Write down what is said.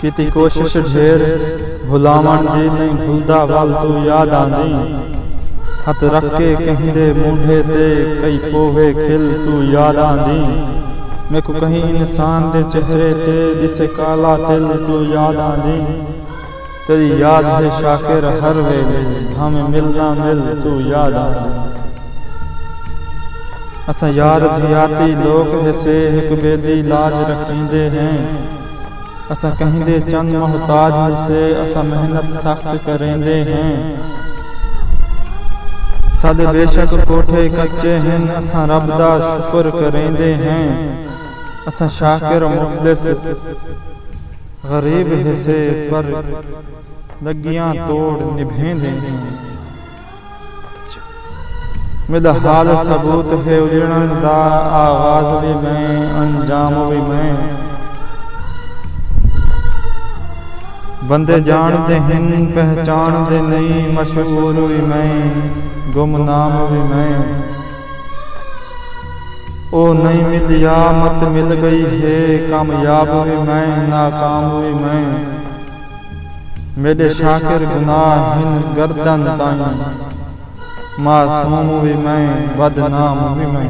कीती कोशिश ढेर भुलावण दी नहीं भुलदा वाल तू याद आंदी। हथ रख के कहिंदे मूंढे ते कई पोवे खिल तू याद आंदी। मैं को कहीं इंसान दे चेहरे ते दिसे काला तिल तू याद आंदी। तेरी याद है शाकिर हर वेले हमें मिलना मिल तू याद आंदी। असा यार धियाती लोग ऐसे एक बेदी लाज रखींदे हैं। असा कहिंदे चंद मोहताज से असा मेहनत सख्त करेंदे हैं। सादे बेशक कोठे कच्चे हैं असा रब दा शुक्र करेंदे हैं। असा शाकिर मुखलिस गरीब है से पर लगियां तोड़ निभेंदे हैं। मेरा हाल सबूत है उजड़न दा आगाज भी मैं अंजाम भी मैं। बंदे जान दे हिन पहचान दे नहीं मशहूर भी मैं गुमनाम भी मैं। ओ नहीं मिलिया मत मिल गई है कामयाब भी मैं नाकाम भी मैं। मेरे शाकिर गुनाह हिन गर्दन ताई मासूम भी मैं बदनाम भी मैं।